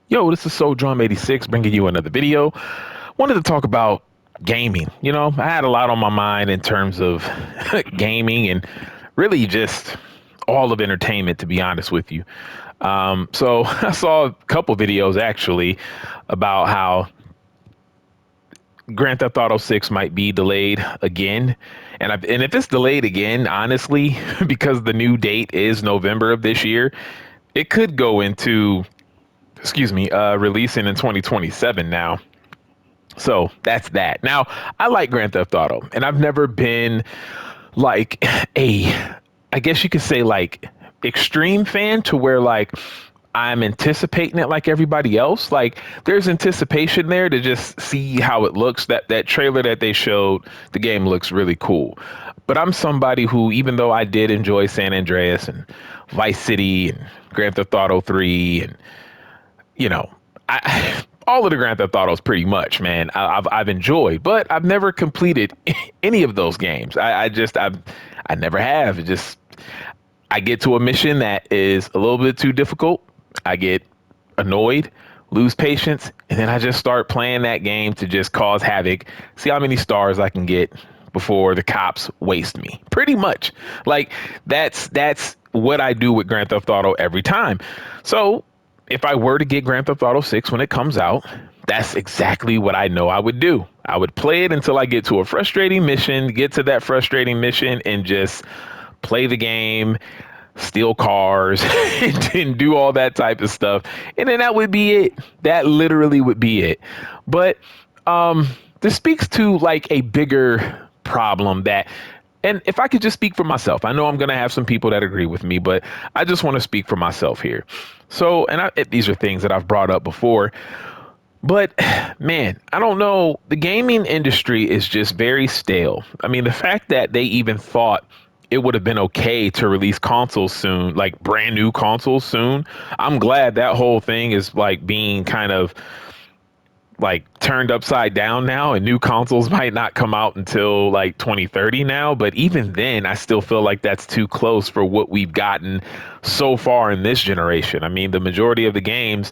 Yo, this is Soul Drum 86 bringing you another video. Wanted to talk about gaming. I had a lot on my mind in terms of gaming and really just all of entertainment, to be honest with you. So I saw a couple videos actually about how Grand Theft Auto 6 might be delayed again. And if it's delayed again, honestly, because the new date is November of this year, it could go into, releasing in 2027 now. So that's that. Now, I like Grand Theft Auto, and I've never been like a, I guess you could say like extreme fan to where like I'm anticipating it like everybody else. Like there's anticipation there to just see how it looks. That trailer that they showed, the game looks really cool. But I'm somebody who, even though I did enjoy San Andreas and Vice City and Grand Theft Auto 3 and you know, I all of the Grand Theft Autos pretty much, man. I've enjoyed, but I've never completed any of those games. I never have. It just I get to a mission that is a little bit too difficult. I get annoyed, lose patience, and then I just start playing that game to just cause havoc, see how many stars I can get before the cops waste me. Pretty much. Like that's what I do with Grand Theft Auto every time. So if I were to get Grand Theft Auto 6 when it comes out, that's exactly what I know I would do. I would play it until I get to a frustrating mission, get to that frustrating mission, and just play the game, steal cars, and do all that type of stuff. And then that would be it. That literally would be it. But this speaks to like a bigger problem that, and if I could just speak for myself, I know I'm going to have some people that agree with me, but I just want to speak for myself here. So, these are things that I've brought up before, but man, I don't know. The gaming industry is just very stale. I mean, the fact that they even thought it would have been okay to release consoles soon, like brand new consoles soon. I'm glad that whole thing is like being kind of like turned upside down now, and new consoles might not come out until like 2030 now. But even then, I still feel like that's too close for what we've gotten so far in this generation. I mean, the majority of the games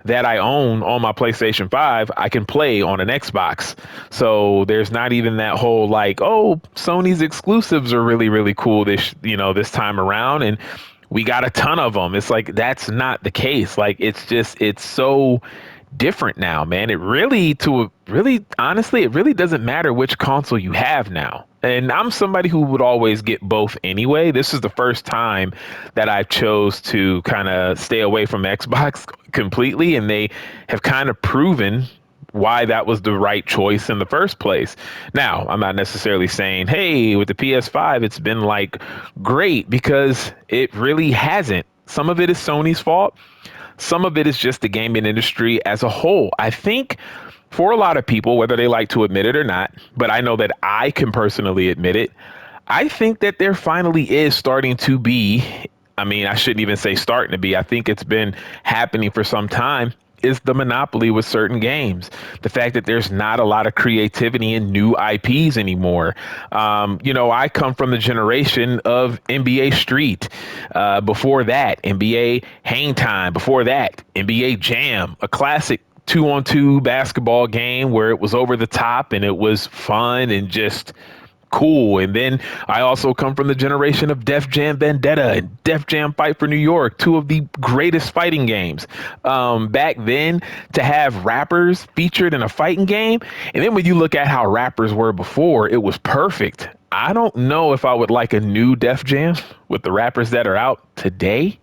that I own on my PlayStation 5, I can play on an Xbox. So there's not even that whole like, oh, Sony's exclusives are really, really cool this time around. And we got a ton of them. It's like, that's not the case. Like, it's so different now, man. It really, honestly, it really doesn't matter which console you have now. And I'm somebody who would always get both anyway. This is the first time that I chose to kind of stay away from Xbox completely, and they have kind of proven why that was the right choice in the first place. Now, I'm not necessarily saying, hey, with the PS5, it's been like great, because it really hasn't. Some of it is Sony's fault. Some of it is just the gaming industry as a whole. I think for a lot of people, whether they like to admit it or not, but I know that I can personally admit it, I think that there finally is starting to be, I mean, I shouldn't even say starting to be, I think it's been happening for some time, is the monopoly with certain games. The fact that there's not a lot of creativity in new IPs anymore. I come from the generation of NBA Street. Before that, NBA Hang Time. Before that, NBA Jam, a classic 2-on-2 basketball game where it was over the top and it was fun and just cool. And then I also come from the generation of Def Jam Vendetta and Def Jam Fight for New York, two of the greatest fighting games. Back then, to have rappers featured in a fighting game, and then when you look at how rappers were before, it was perfect. I don't know if I would like a new Def Jam with the rappers that are out today.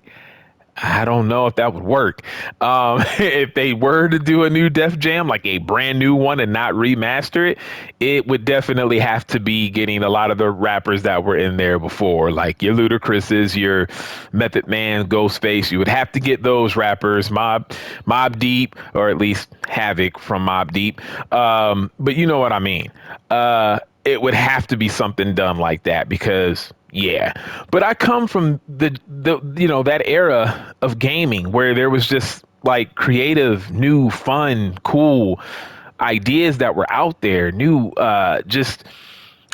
I don't know if that would work. If they were to do a new Def Jam, like a brand new one and not remaster it, it would definitely have to be getting a lot of the rappers that were in there before, like your Ludacris's, your Method Man, Ghostface. You would have to get those rappers, Mob Deep, or at least Havoc from Mob Deep. But you know what I mean. It would have to be something done like that, because yeah, but I come from the that era of gaming where there was just like creative, new, fun, cool ideas that were out there, new just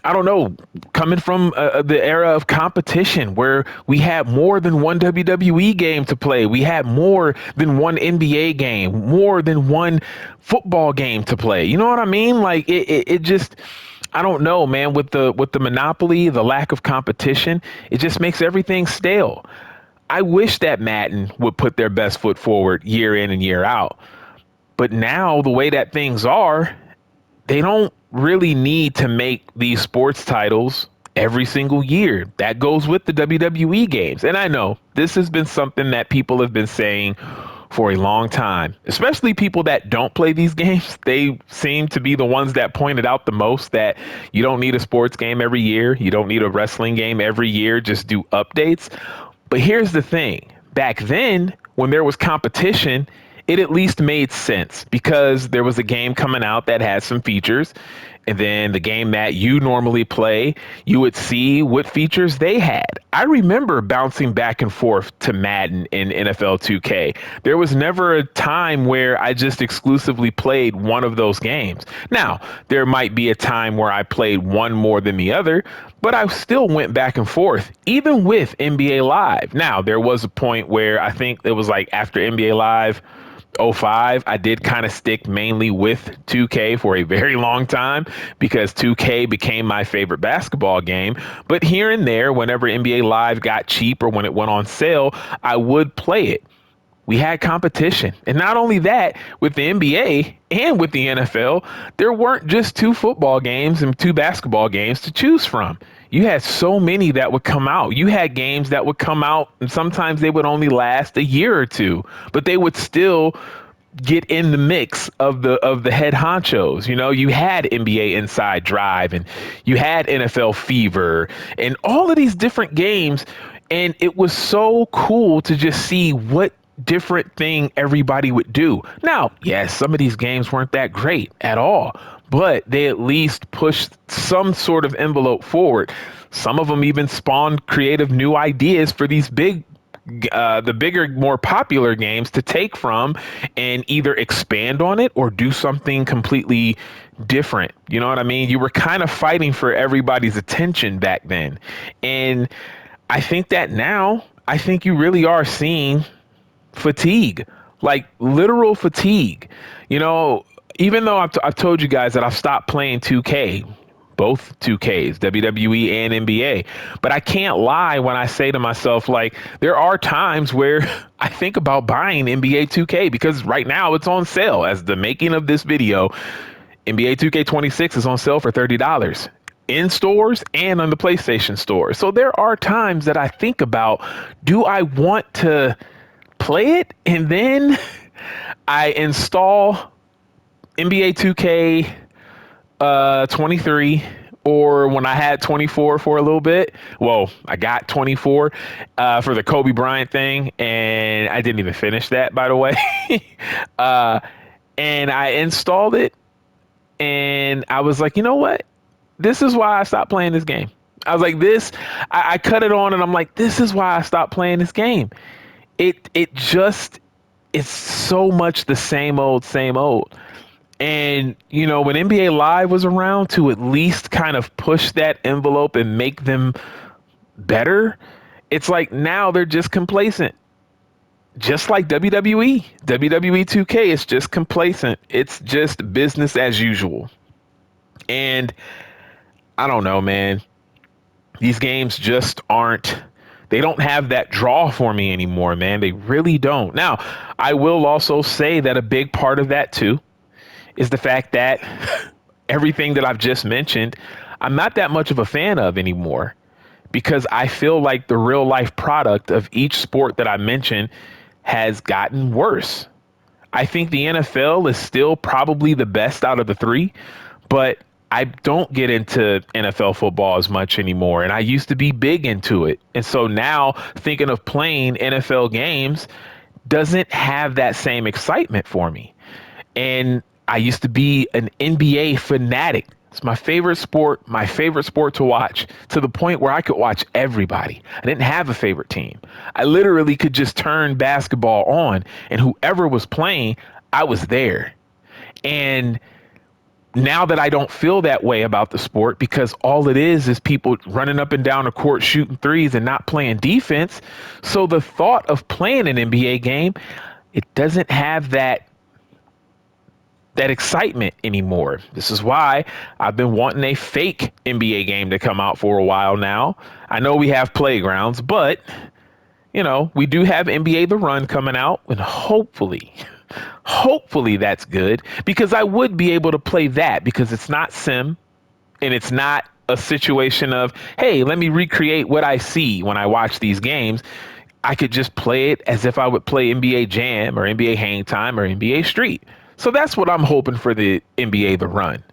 I don't know, coming from the era of competition where we had more than one WWE game to play. We had more than one NBA game, more than one football game to play. You know what I mean? Like it just, I don't know, man, with the monopoly, the lack of competition, it just makes everything stale. I wish that Madden would put their best foot forward year in and year out. But now the way that things are, they don't really need to make these sports titles every single year. That goes with the WWE games. And I know this has been something that people have been saying for a long time, especially people that don't play these games. They seem to be the ones that pointed out the most that you don't need a sports game every year. You don't need a wrestling game every year. Just do updates. But here's the thing. Back then, when there was competition, it at least made sense because there was a game coming out that had some features. And then the game that you normally play, you would see what features they had. I remember bouncing back and forth to Madden in NFL 2K. There was never a time where I just exclusively played one of those games. Now, there might be a time where I played one more than the other, but I still went back and forth, even with NBA Live. Now, there was a point where I think it was like after NBA Live '05, I did kind of stick mainly with 2K for a very long time because 2K became my favorite basketball game. But here and there, whenever NBA Live got cheap or when it went on sale, I would play it. We had competition. And not only that, with the NBA and with the NFL, there weren't just two football games and two basketball games to choose from. You had so many that would come out. You had games that would come out and sometimes they would only last a year or two, but they would still get in the mix of the head honchos. You know, you had NBA Inside Drive and you had NFL Fever and all of these different games. And it was so cool to just see what different thing everybody would do. Now, yes, some of these games weren't that great at all, but they at least pushed some sort of envelope forward. Some of them even spawned creative new ideas for these the bigger, more popular games to take from and either expand on it or do something completely different. You know what I mean? You were kind of fighting for everybody's attention back then. And I think that now, I think you really are seeing fatigue, like literal fatigue. You know, even though I've told you guys that I've stopped playing 2K, both 2Ks, WWE and NBA, but I can't lie when I say to myself, like, there are times where I think about buying NBA 2K because right now it's on sale. As the making of this video, NBA 2K26 is on sale for $30 in stores and on the PlayStation Store. So there are times that I think about, do I want to play it? And then I install NBA 2K 23, or when I had 24 for a little bit. Well, I got 24 for the Kobe Bryant thing, and I didn't even finish that, by the way. uh, and I installed it, and I was like, you know what? This is why I stopped playing this game. I was like, I cut it on, and I'm like, this is why I stopped playing this game. It just, it's so much the same old, same old. And, you know, when NBA Live was around to at least kind of push that envelope and make them better, it's like now they're just complacent. Just like WWE. WWE 2K is just complacent. It's just business as usual. And I don't know, man. These games just aren't, they don't have that draw for me anymore, man. They really don't. Now, I will also say that a big part of that too is the fact that everything that I've just mentioned, I'm not that much of a fan of anymore because I feel like the real life product of each sport that I mentioned has gotten worse. I think the NFL is still probably the best out of the three, but I don't get into NFL football as much anymore. And I used to be big into it. And so now thinking of playing NFL games doesn't have that same excitement for me. And I used to be an NBA fanatic. It's my favorite sport to watch, to the point where I could watch everybody. I didn't have a favorite team. I literally could just turn basketball on and whoever was playing, I was there. And now that I don't feel that way about the sport, because all it is people running up and down the court shooting threes and not playing defense. So the thought of playing an NBA game, it doesn't have that excitement anymore. This is why I've been wanting a fake NBA game to come out for a while now. I know we have playgrounds, but we do have NBA The Run coming out, and hopefully that's good, because I would be able to play that, because it's not sim and it's not a situation of, hey, let me recreate what I see when I watch these games. I could just play it as if I would play NBA Jam or NBA Hang Time or NBA Street. So that's what I'm hoping for the NBA The Run.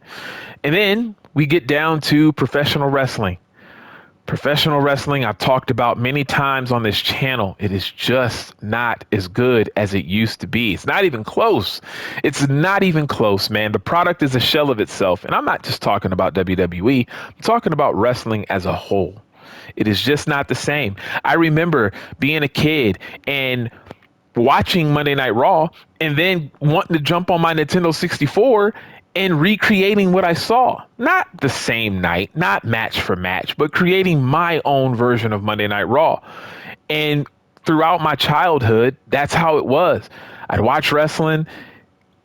And then we get down to professional wrestling. Professional wrestling, I've talked about many times on this channel. It is just not as good as it used to be. It's not even close. It's not even close, man. The product is a shell of itself. And I'm not just talking about WWE. I'm talking about wrestling as a whole. It is just not the same. I remember being a kid and watching Monday Night Raw and then wanting to jump on my Nintendo 64 and recreating what I saw. Not the same night, not match for match, but creating my own version of Monday Night Raw. And throughout my childhood, that's how it was. I'd watch wrestling,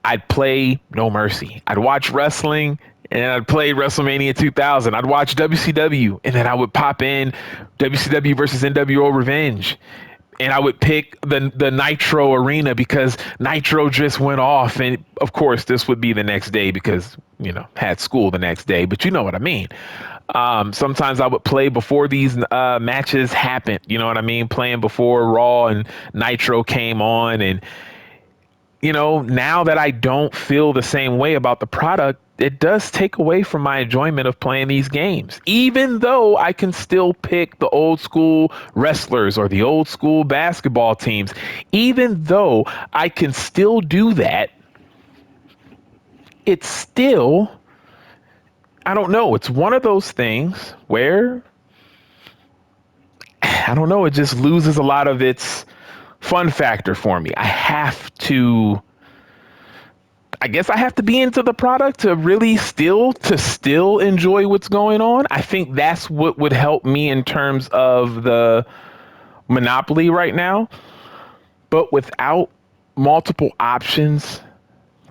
I'd play No Mercy. I'd watch wrestling and I'd play WrestleMania 2000. I'd watch WCW and then I would pop in WCW versus NWO Revenge. And I would pick the Nitro Arena because Nitro just went off. And of course, this would be the next day because, had school the next day. But you know what I mean? Sometimes I would play before these matches happened. You know what I mean? Playing before Raw and Nitro came on. And, now that I don't feel the same way about the product, it does take away from my enjoyment of playing these games, even though I can still pick the old school wrestlers or the old school basketball teams. Even though I can still do that, it's still, I don't know. It's one of those things where, I don't know, it just loses a lot of its fun factor for me. I guess I have to be into the product to really still enjoy what's going on. I think that's what would help me in terms of the monopoly right now. But without multiple options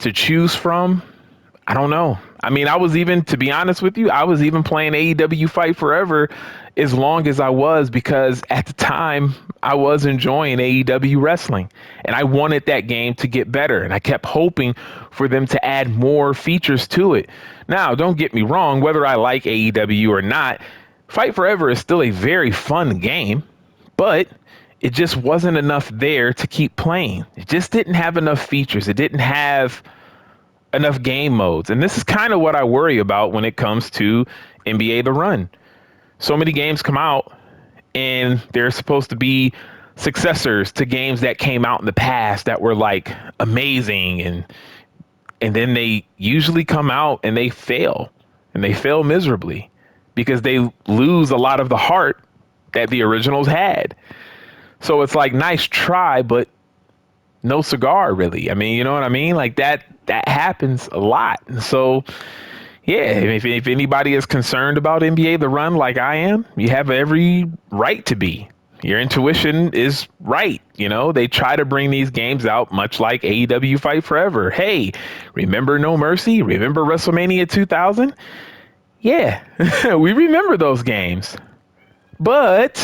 to choose from, I don't know. I mean, to be honest with you, I was even playing AEW Fight Forever as long as I was, because at the time I was enjoying AEW wrestling and I wanted that game to get better. And I kept hoping for them to add more features to it. Now, don't get me wrong, whether I like AEW or not, Fight Forever is still a very fun game, but it just wasn't enough there to keep playing. It just didn't have enough features. It didn't have enough game modes. And this is kind of what I worry about when it comes to NBA The Run. So many games come out and they're supposed to be successors to games that came out in the past that were like amazing, and then they usually come out and they fail miserably because they lose a lot of the heart that the originals had. So it's like, nice try, but no cigar, really. I mean, you know what I mean? Like that happens a lot. And so, yeah, if anybody is concerned about NBA The Run like I am, you have every right to be. Your intuition is right. They try to bring these games out much like AEW Fight Forever. Hey, remember No Mercy? Remember WrestleMania 2000? Yeah, we remember those games. But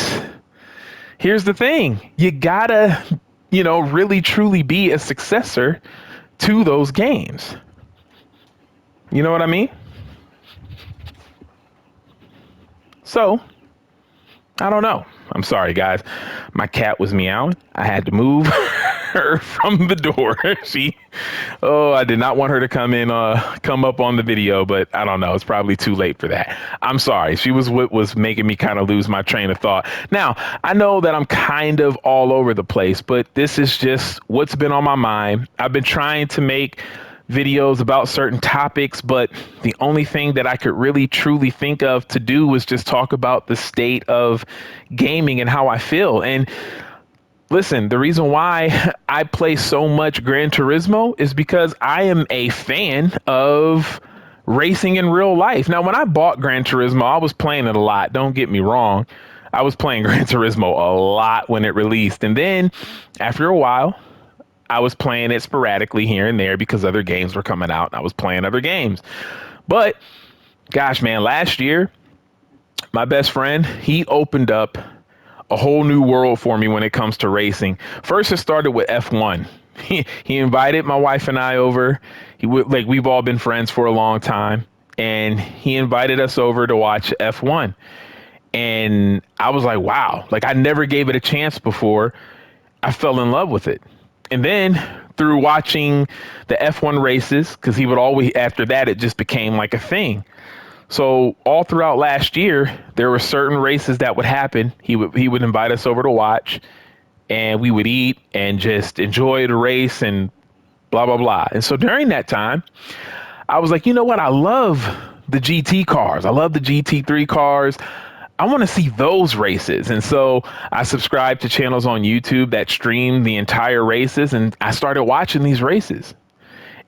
here's the thing. You gotta, really truly be a successor to those games. You know what I mean? So, I don't know. I'm sorry, guys. My cat was meowing. I had to move her from the door. I did not want her to come up on the video, but I don't know. It's probably too late for that. I'm sorry. She was what was making me kind of lose my train of thought. Now, I know that I'm kind of all over the place, but this is just what's been on my mind. I've been trying to make videos about certain topics, but the only thing that I could really truly think of to do was just talk about the state of gaming and how I feel. And listen, the reason why I play so much Gran Turismo is because I am a fan of racing in real life. Now, when I bought Gran Turismo, I was playing it a lot. Don't get me wrong. I was playing Gran Turismo a lot when it released. And then after a while, I was playing it sporadically here and there because other games were coming out and I was playing other games. But gosh, man, last year, my best friend, he opened up a whole new world for me when it comes to racing. First, it started with F1. He invited my wife and I over. We've all been friends for a long time, and he invited us over to watch F1. And I was like, wow, like I never gave it a chance before. I fell in love with it. And then through watching the F1 races, because he would always, after that, it just became like a thing. So all throughout last year, there were certain races that would happen. He would invite us over to watch, and we would eat and just enjoy the race and blah, blah, blah. And so during that time, I was like, you know what? I love the GT cars. I love the GT3 cars. I want to see those races. And so I subscribed to channels on YouTube that stream the entire races, and I started watching these races.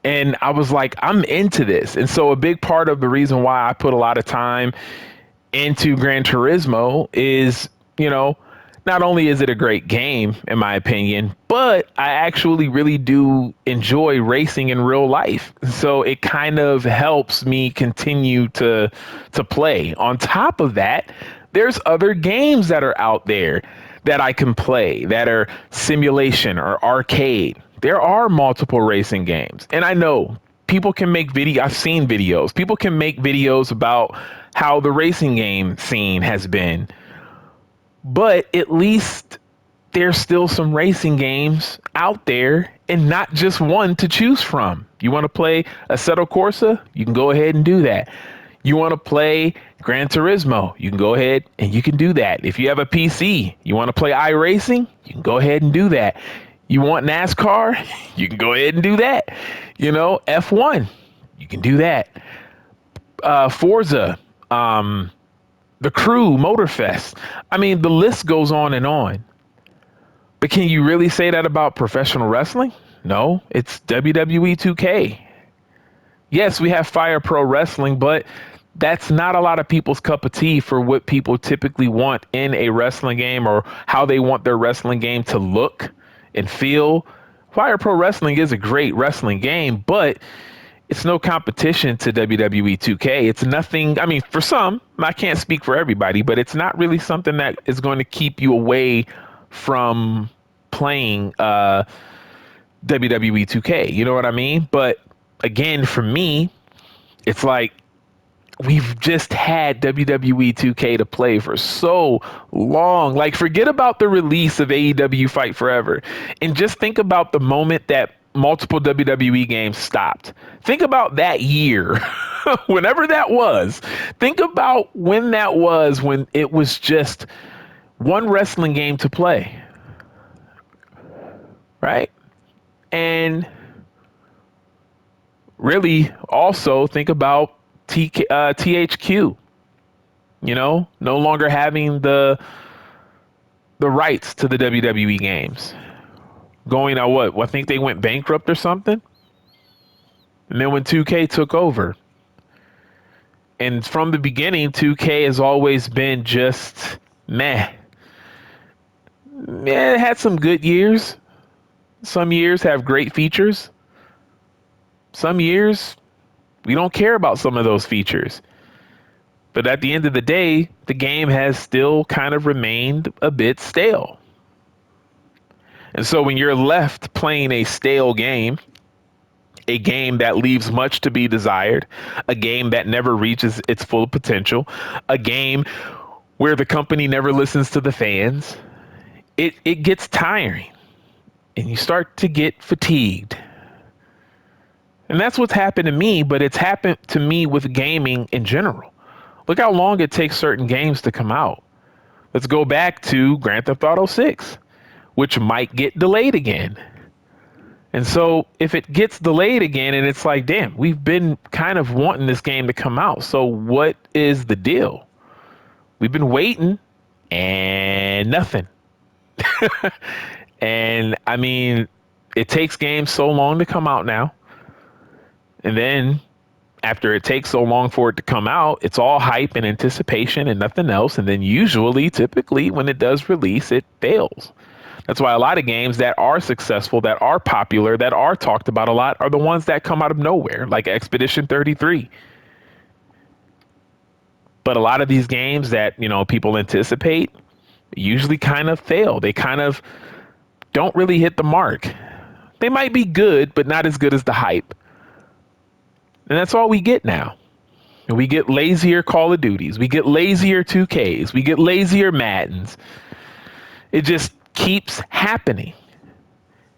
And I was like, I'm into this. And so a big part of the reason why I put a lot of time into Gran Turismo is, not only is it a great game, in my opinion, but I actually really do enjoy racing in real life. So it kind of helps me continue to play. On top of that, there's other games that are out there that I can play that are simulation or arcade. There are multiple racing games. And I know people can make I've seen videos. People can make videos about how the racing game scene has been. But at least there's still some racing games out there and not just one to choose from. You want to play Assetto Corsa? You can go ahead and do that. You want to play Gran Turismo? You can go ahead and you can do that. If you have a PC, you want to play iRacing? You can go ahead and do that. You want NASCAR? You can go ahead and do that. F1, you can do that. Forza, the Crew, Motorfest. I mean, the list goes on and on. But can you really say that about professional wrestling? No, it's WWE 2K. Yes, we have Fire Pro Wrestling, but that's not a lot of people's cup of tea for what people typically want in a wrestling game or how they want their wrestling game to look and feel. Fire Pro Wrestling is a great wrestling game, but it's no competition to WWE 2K. It's nothing. I mean, for some, I can't speak for everybody, but it's not really something that is going to keep you away from playing WWE 2K. You know what I mean? But again, for me, it's like we've just had WWE 2K to play for so long. Like, forget about the release of AEW Fight Forever and just think about the moment that multiple WWE games stopped. Think about that year, whenever that was. Think about when that was, when it was just one wrestling game to play, right? And really also think about THQ, no longer having the rights to the WWE games. Going out what? I think they went bankrupt or something. And then when 2K took over. And from the beginning, 2K has always been just meh. Yeah, it had some good years. Some years have great features. Some years, we don't care about some of those features. But at the end of the day, the game has still kind of remained a bit stale. And so when you're left playing a stale game, a game that leaves much to be desired, a game that never reaches its full potential, a game where the company never listens to the fans, it gets tiring and you start to get fatigued. And that's what's happened to me, but it's happened to me with gaming in general. Look how long it takes certain games to come out. Let's go back to Grand Theft Auto 6, which might get delayed again. And so if it gets delayed again and it's like, damn, we've been kind of wanting this game to come out. So what is the deal? We've been waiting and nothing. And I mean, it takes games so long to come out now. And then After it takes so long for it to come out, it's all hype and anticipation and nothing else. And then usually, typically, when it does release, it fails. That's why a lot of games that are successful, that are popular, that are talked about a lot are the ones that come out of nowhere, like Expedition 33. But a lot of these games that, people anticipate usually kind of fail. They kind of don't really hit the mark. They might be good, but not as good as the hype. And that's all we get now. We get lazier Call of Duties. We get lazier 2Ks. We get lazier Maddens. It just keeps happening.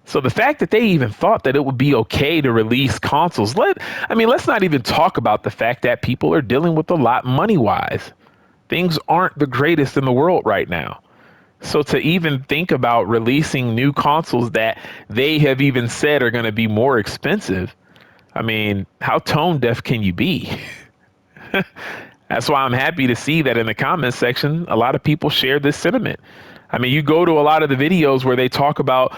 So the fact that they even thought that it would be okay to release consoles, let's not even talk about the fact that people are dealing with a lot money-wise. Things aren't the greatest in the world right now. So to even think about releasing new consoles that they have even said are going to be more expensive, how tone deaf can you be? That's why I'm happy to see that in the comments section, a lot of people share this sentiment. You go to a lot of the videos where they talk about,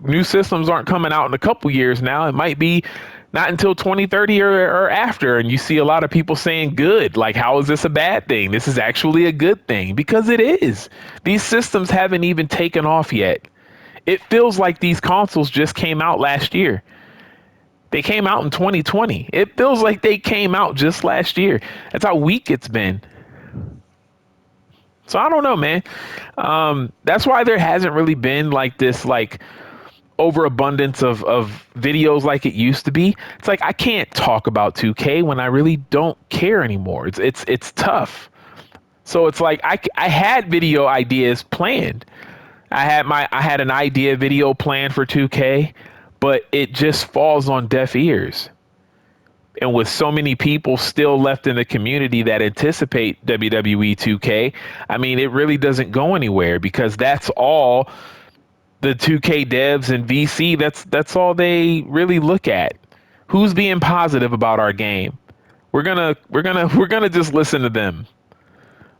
new systems aren't coming out in a couple years now. It might be not until 2030 or after. And you see a lot of people saying good, like, how is this a bad thing? This is actually a good thing, because it is. These systems haven't even taken off yet. It feels like these consoles just came out last year. They came out in 2020. It feels like they came out just last year. That's how weak it's been. So I don't know, man. That's why there hasn't really been like this overabundance of videos like it used to be. It's like I can't talk about 2K when I really don't care anymore. It's tough. So it's like I had video ideas planned. I had an idea video planned for 2K, but it just falls on deaf ears. And with so many people still left in the community that anticipate WWE 2K, it really doesn't go anywhere, because that's all the 2K devs and VC, that's all they really look at. Who's being positive about our game? We're gonna just listen to them.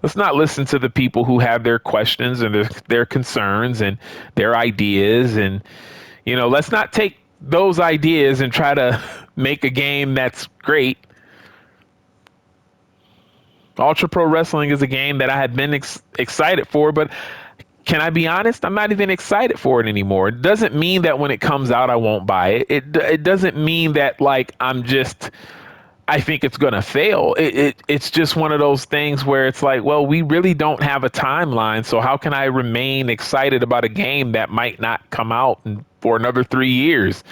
Let's not listen to the people who have their questions and their concerns and their ideas. And, let's not take those ideas and try to make a game that's great. Ultra Pro Wrestling is a game that I had been excited for, but can I be honest? I'm not even excited for it anymore. It doesn't mean that when it comes out, I won't buy it. It doesn't mean that I think it's going to fail. It's just one of those things where it's like, well, we really don't have a timeline. So how can I remain excited about a game that might not come out for another 3 years?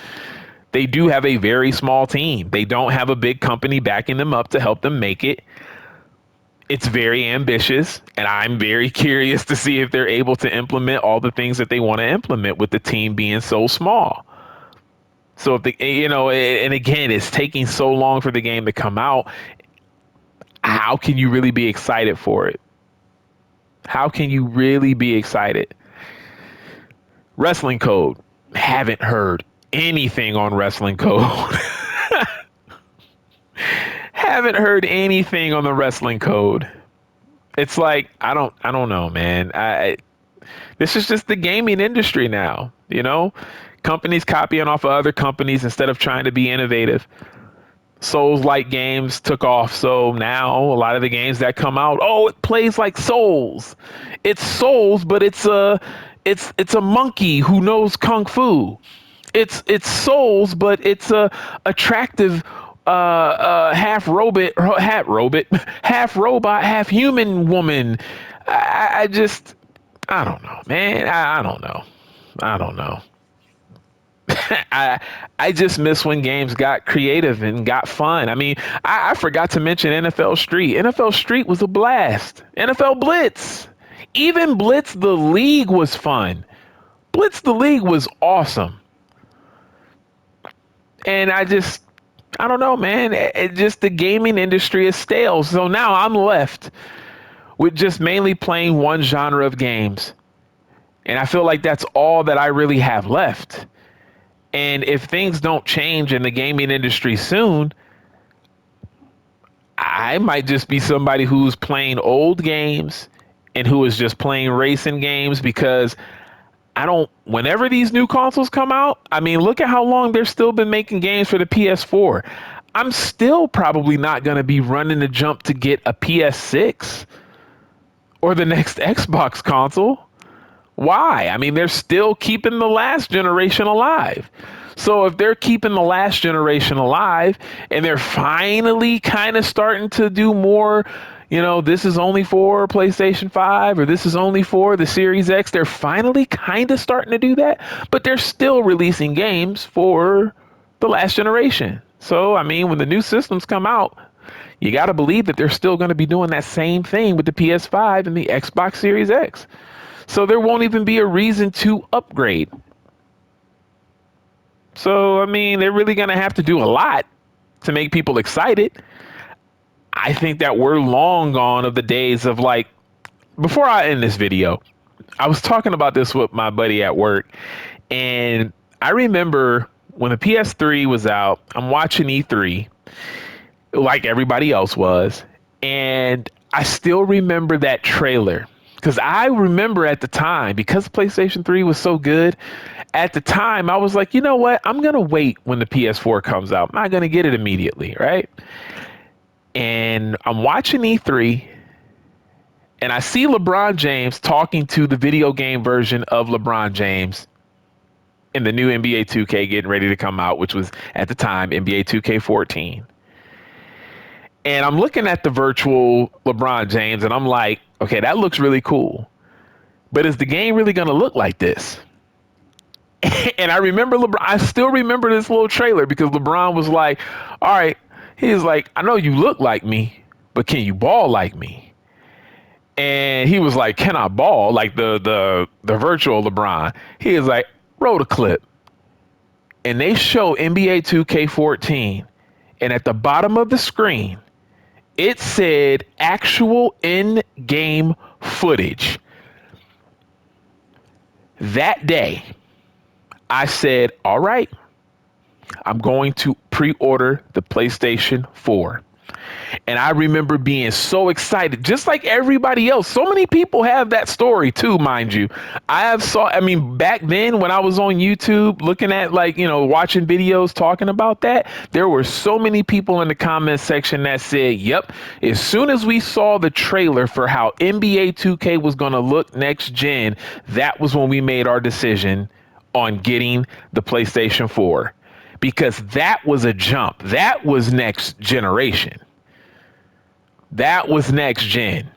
They do have a very small team. They don't have a big company backing them up to help them make it. It's very ambitious, and I'm very curious to see if they're able to implement all the things that they want to implement with the team being so small. So if and again, it's taking so long for the game to come out. How can you really be excited for it? How can you really be excited? Wrestling Code. Haven't heard anything on Wrestling Code. Haven't heard anything on the Wrestling Code. It's like, I don't know, man. This is just the gaming industry now, Companies copying off of other companies instead of trying to be innovative. Souls-like games took off, so now a lot of the games that come out, it plays like Souls. It's Souls, but it's a monkey who knows kung fu. It's Souls, but it's a attractive half robot, half human woman. I don't know, man. I don't know. I just miss when games got creative and got fun. I forgot to mention NFL Street. NFL Street was a blast. NFL Blitz. Even Blitz the League was fun. Blitz the League was awesome. And I don't know, man. The gaming industry is stale. So now I'm left with just mainly playing one genre of games. And I feel like that's all that I really have left. And if things don't change in the gaming industry soon, I might just be somebody who's playing old games and who is just playing racing games, because whenever these new consoles come out, look at how long they've still been making games for the PS4. I'm still probably not going to be running the jump to get a PS6 or the next Xbox console. Why? I mean, they're still keeping the last generation alive. So if they're keeping the last generation alive and they're finally kind of starting to do more, this is only for PlayStation 5 or this is only for the Series X, they're finally kind of starting to do that, but they're still releasing games for the last generation. So, I mean, when the new systems come out, you got to believe that they're still going to be doing that same thing with the PS5 and the Xbox Series X. So there won't even be a reason to upgrade. So, I mean, they're really going to have to do a lot to make people excited. I think that we're long gone of the days of like, before I end this video, I was talking about this with my buddy at work. And I remember when the PS3 was out, I'm watching E3 like everybody else was. And I still remember that trailer. Because I remember at the time, because PlayStation 3 was so good, at the time, I was like, you know what? I'm going to wait when the PS4 comes out. I'm not going to get it immediately, right? And I'm watching E3, and I see LeBron James talking to the video game version of LeBron James in the new NBA 2K getting ready to come out, which was, at the time, NBA 2K14. And I'm looking at the virtual LeBron James, and I'm like, okay, that looks really cool. But is the game really going to look like this? And I remember I still remember this little trailer because LeBron was like, all right, he's like, I know you look like me, but can you ball like me? And he was like, can I ball like the virtual LeBron? He is like, roll the clip. And they show NBA 2K14. And at the bottom of the screen, it said actual in-game footage. That day, I said, all right, I'm going to pre-order the PlayStation 4. And I remember being so excited, just like everybody else. So many people have that story too, mind you. I mean, back then when I was on YouTube looking at watching videos talking about that, there were so many people in the comment section that said, yep, as soon as we saw the trailer for how NBA 2K was going to look next gen, that was when we made our decision on getting the PlayStation 4. Because that was a jump. That was next generation. That was next gen.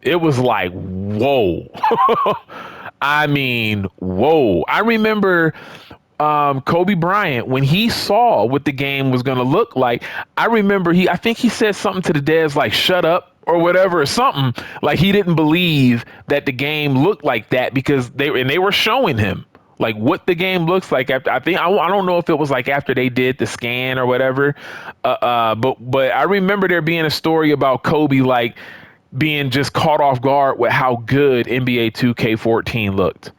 It was like, whoa. I mean, whoa. I remember Kobe Bryant, when he saw what the game was going to look like, I remember I think he said something to the devs like, shut up or whatever, or something. Like he didn't believe that the game looked like that because they were showing him like what the game looks like. After, I don't know if it was like after they did the scan or whatever. But I remember there being a story about Kobe like being just caught off guard with how good NBA 2K14 looked.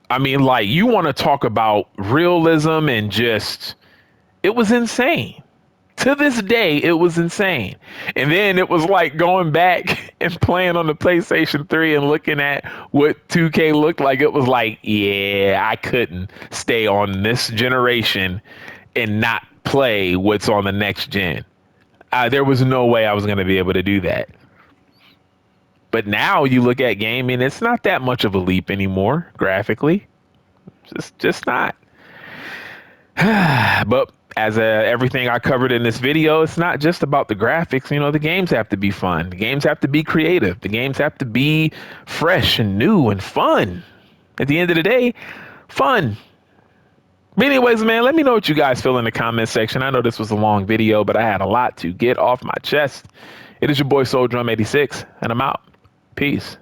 I mean, like, you want to talk about realism and just, it was insane. To this day, it was insane. And then it was like going back and playing on the PlayStation 3 and looking at what 2K looked like. It was like, yeah, I couldn't stay on this generation and not play what's on the next gen. There was no way I was going to be able to do that. But now you look at gaming, it's not that much of a leap anymore, graphically. Just not. But as everything I covered in this video, it's not just about the graphics. The games have to be fun. The games have to be creative. The games have to be fresh and new and fun. At the end of the day, fun. But anyways, man, let me know what you guys feel in the comment section. I know this was a long video, but I had a lot to get off my chest. It is your boy Soul Drum 86, and I'm out. Peace.